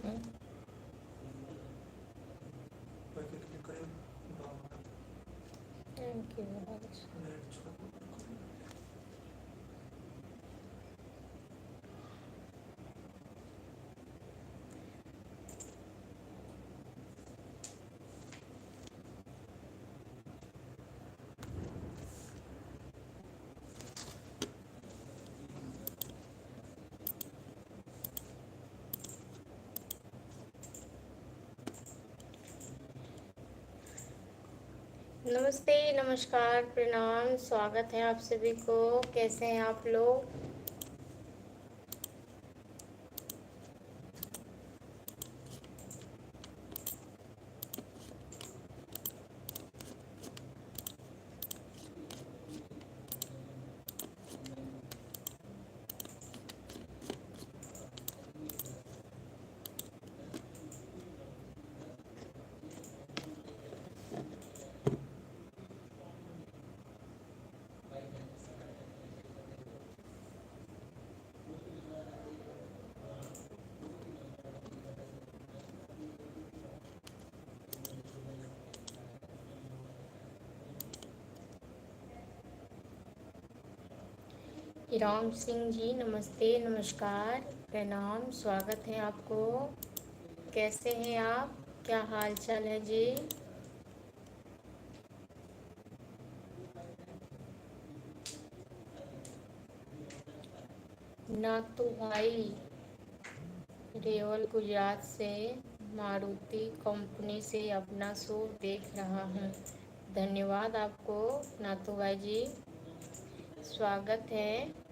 Thank you. नमस्ते, नमस्कार, प्रणाम, स्वागत है आप सभी को। कैसे हैं आप लोग? राम सिंह जी, नमस्ते, नमस्कार, प्रणाम, स्वागत है आपको। कैसे हैं आप? क्या हाल चाल है जी? नातू भाई रेवल गुजरात से मारुति कंपनी से अपना शो देख रहा हूँ। धन्यवाद आपको नातू भाई जी, स्वागत है।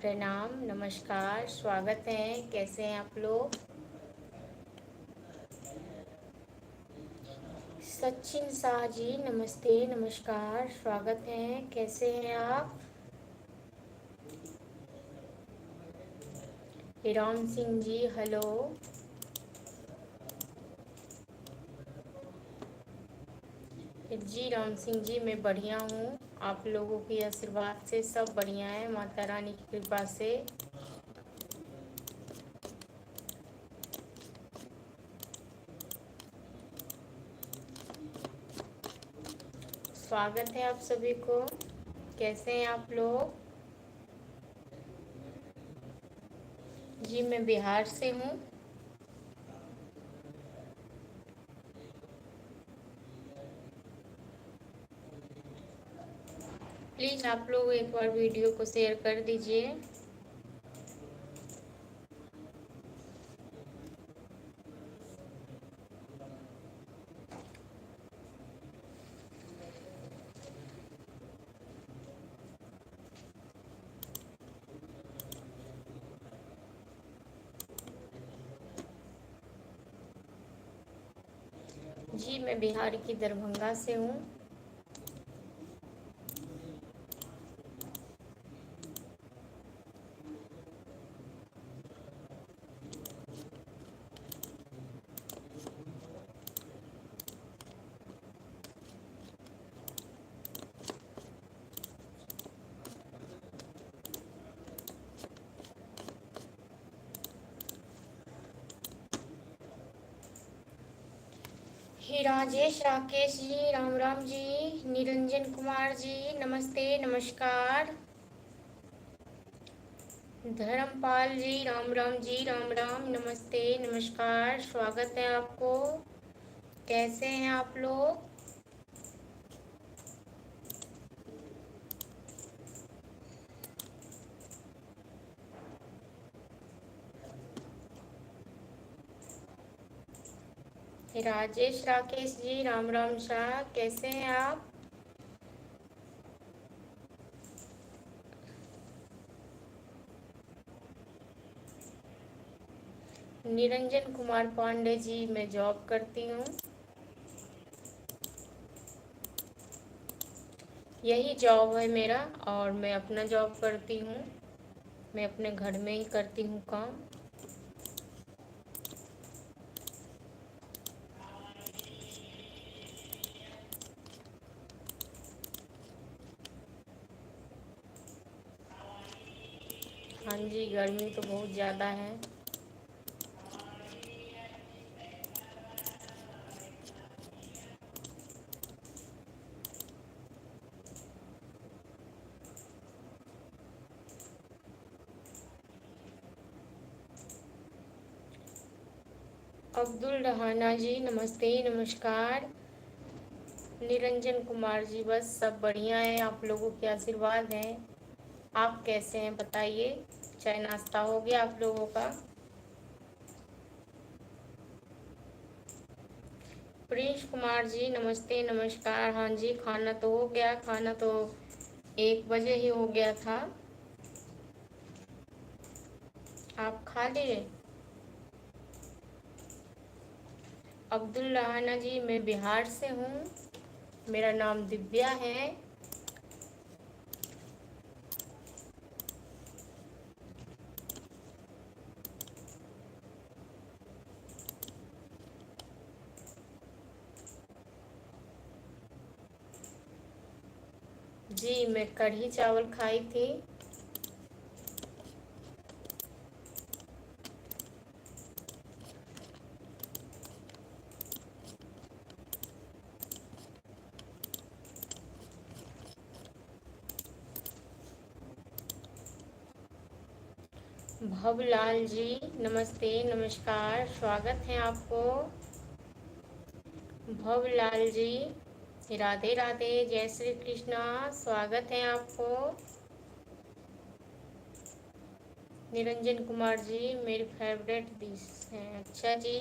प्रणाम, नमस्कार, स्वागत है। कैसे हैं आप लोग? सचिन शाह जी, नमस्ते, नमस्कार, स्वागत है। कैसे हैं आप? राम सिंह जी, हेलो। जी राम सिंह जी, मैं बढ़िया हूँ। आप लोगों के आशीर्वाद से सब बढ़िया है, माता रानी की कृपा से। स्वागत है आप सभी को। कैसे हैं आप लोग? जी मैं बिहार से हूँ। प्लीज़ आप लोग एक बार वीडियो को शेयर कर दीजिए। जी मैं बिहार की दरभंगा से हूँ। ही राजेश, राकेश जी, राम राम जी, निरंजन कुमार जी, नमस्ते, नमस्कार। धर्मपाल जी, राम राम जी, राम राम, नमस्ते, नमस्कार, स्वागत है आपको। कैसे हैं आप लोग? राजेश, राकेश जी, राम राम शाह, कैसे हैं आप? निरंजन कुमार पांडे जी, मैं जॉब करती हूँ। यही जॉब है मेरा, और मैं अपना जॉब करती हूँ। मैं अपने घर में ही करती हूँ काम। हाँ जी, गर्मी तो बहुत ज़्यादा है। अब्दुल रहाना जी नमस्ते, नमस्कार। निरंजन कुमार जी बस सब बढ़िया है, आप लोगों के आशीर्वाद हैं। आप कैसे हैं बताइए? चाय नाश्ता हो गया आप लोगों का? प्रिंस कुमार जी नमस्ते, नमस्कार। हाँ जी, खाना तो हो गया, खाना तो 1 बजे ही हो गया था। आप खा लिए? अब्दुल रहाना जी मैं बिहार से हूँ, मेरा नाम दिव्या है। जी मैं कढ़ी चावल खाई थी। भवलाल जी नमस्ते, नमस्कार, स्वागत है आपको। भवलाल जी राधे राधे, जय श्री कृष्णा, स्वागत है आपको। निरंजन कुमार जी मेरी फेवरेट डिश है। अच्छा जी।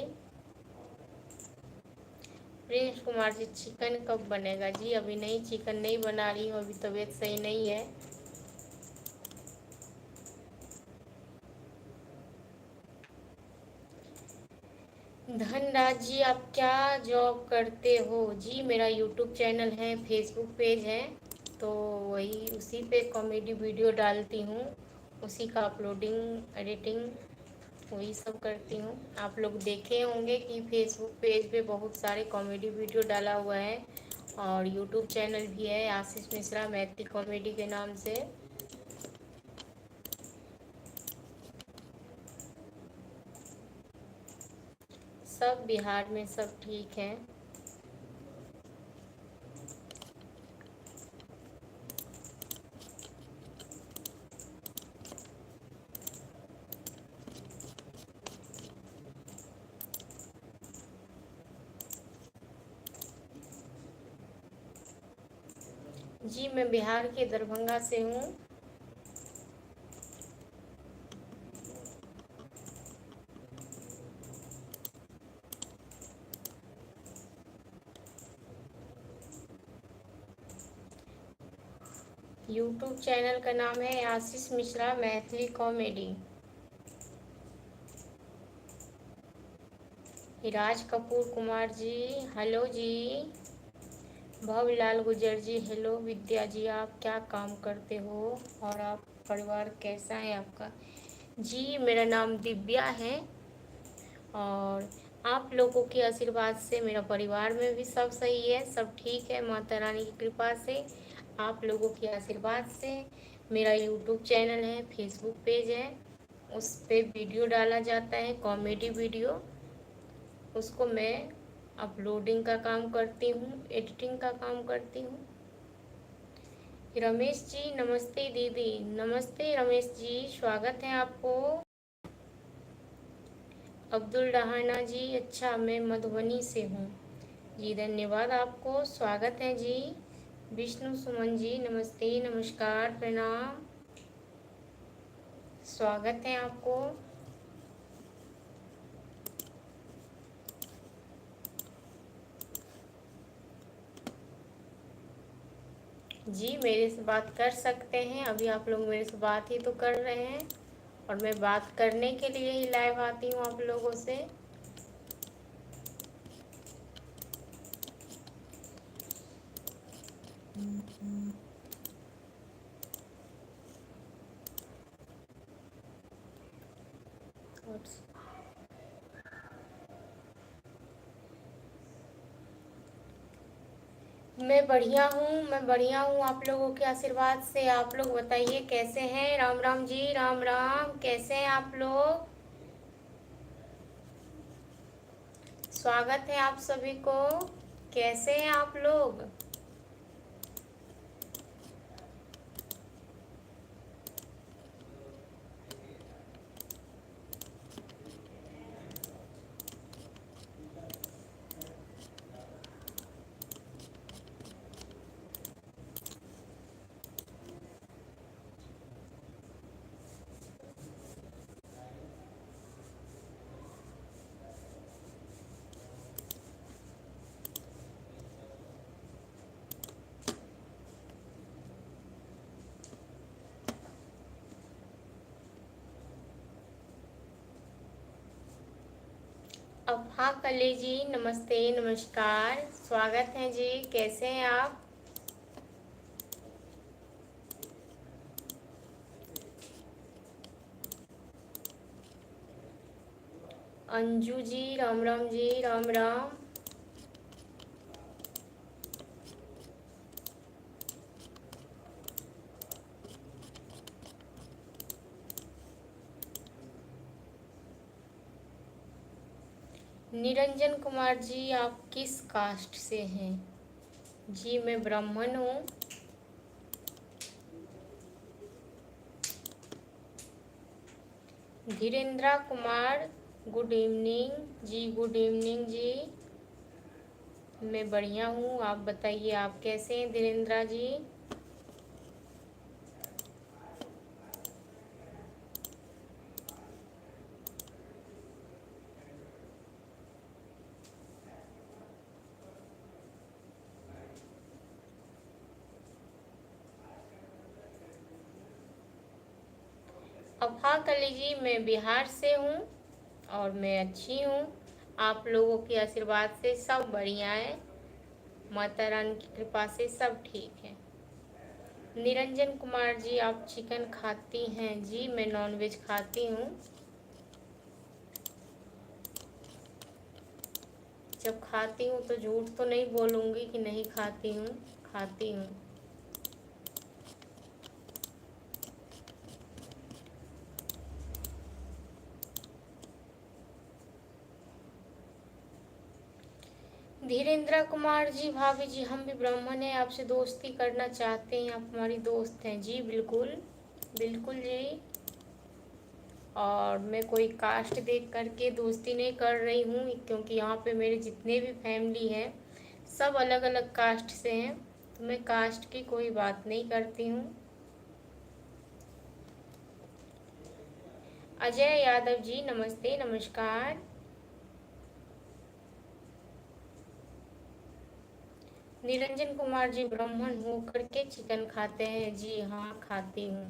प्रिंस कुमार जी चिकन कब बनेगा? जी अभी नहीं, चिकन नहीं बना रही हूँ, अभी तबीयत सही नहीं है। धनराज जी आप क्या जॉब करते हो? जी मेरा यूट्यूब चैनल है, फेसबुक पेज है, तो वही उसी पे कॉमेडी वीडियो डालती हूँ, उसी का अपलोडिंग एडिटिंग वही सब करती हूँ। आप लोग देखे होंगे कि फेसबुक पेज पे बहुत सारे कॉमेडी वीडियो डाला हुआ है, और यूट्यूब चैनल भी है आशीष मिश्रा मैथिली कॉमेडी के नाम से। सब बिहार में सब ठीक है। जी मैं बिहार के दरभंगा से हूँ। यूट्यूब चैनल का नाम है आशीष मिश्रा मैथिली कॉमेडी। राज कपूर कुमार जी हेलो जी। भवलाल गुजर जी हेलो। विद्या जी आप क्या काम करते हो, और आप परिवार कैसा है आपका? जी मेरा नाम दिव्या है, और आप लोगों के आशीर्वाद से मेरा परिवार में भी सब सही है, सब ठीक है माता रानी की कृपा से। आप लोगों के आशीर्वाद से मेरा यूट्यूब चैनल है, फेसबुक पेज है, उस पे वीडियो डाला जाता है कॉमेडी वीडियो, उसको मैं अपलोडिंग का काम करती हूँ, एडिटिंग का काम करती हूँ। रमेश जी नमस्ते दीदी। नमस्ते रमेश जी, स्वागत है आपको। अब्दुल रहाना जी अच्छा मैं मधुबनी से हूँ। जी धन्यवाद आपको, स्वागत है जी। विष्णु सुमन जी नमस्ते, नमस्कार, प्रणाम, स्वागत है आपको। जी मेरे से बात कर सकते हैं, अभी आप लोग मेरे से बात ही तो कर रहे हैं, और मैं बात करने के लिए ही लाइव आती हूँ आप लोगों से। मैं बढ़िया हूँ, मैं बढ़िया हूँ आप लोगों के आशीर्वाद से। आप लोग बताइए कैसे हैं। राम राम जी, राम राम। कैसे हैं आप लोग? स्वागत है आप सभी को। कैसे हैं आप लोग? अफा कले जी, नमस्ते, नमस्कार। स्वागत है जी। कैसे हैं आप? अंजू जी, राम राम जी, राम राम। निरंजन कुमार जी, आप किस कास्ट से हैं? जी मैं ब्राह्मण हूँ। धीरेन्द्र कुमार, गुड इवनिंग जी, गुड इवनिंग जी। मैं बढ़िया हूँ, आप बताइए आप कैसे हैं धीरेन्द्र जी? अफा कली जी, मैं बिहार से हूँ और मैं अच्छी हूँ। आप लोगों के आशीर्वाद से सब बढ़िया है। माता रानी की कृपा से सब ठीक है। निरंजन कुमार जी, आप चिकन खाती हैं? जी मैं नॉनवेज खाती हूँ। जब खाती हूँ तो झूठ तो नहीं बोलूँगी कि नहीं खाती हूँ, खाती हूँ। धीरेन्द्र कुमार जी, भाभी जी हम भी ब्राह्मण हैं, आपसे दोस्ती करना चाहते हैं, आप हमारी दोस्त हैं। जी बिल्कुल, बिल्कुल जी। और मैं कोई कास्ट देख करके दोस्ती नहीं कर रही हूँ, क्योंकि यहाँ पे मेरे जितने भी फैमिली हैं सब अलग अलग कास्ट से हैं, तो मैं कास्ट की कोई बात नहीं करती हूँ। अजय यादव जी, नमस्ते, नमस्कार। निरंजन कुमार जी, ब्राह्मण होकर के चिकन खाते हैं? जी हाँ, खाती हूँ।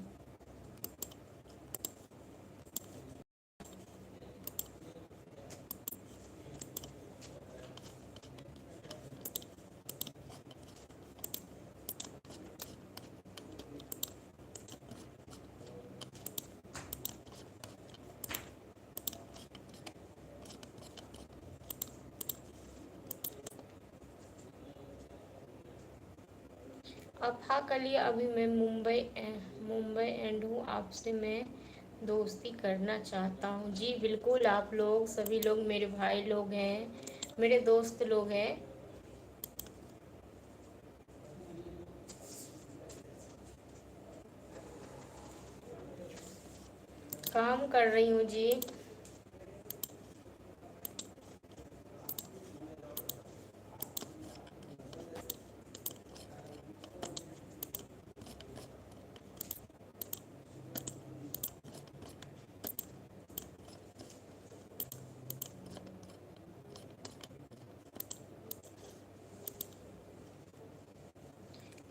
अफा कली, अभी मैं मुंबई एंड हूँ, आपसे मैं दोस्ती करना चाहता हूँ। जी बिल्कुल, आप लोग सभी लोग मेरे भाई लोग हैं, मेरे दोस्त लोग हैं। काम कर रही हूँ जी।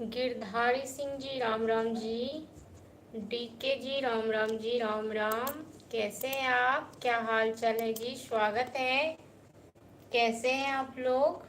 गिरधारी सिंह जी, राम राम जी। डीके जी, राम राम जी, राम राम। कैसे हैं आप? क्या हाल चाल है जी? स्वागत है। कैसे हैं आप लोग?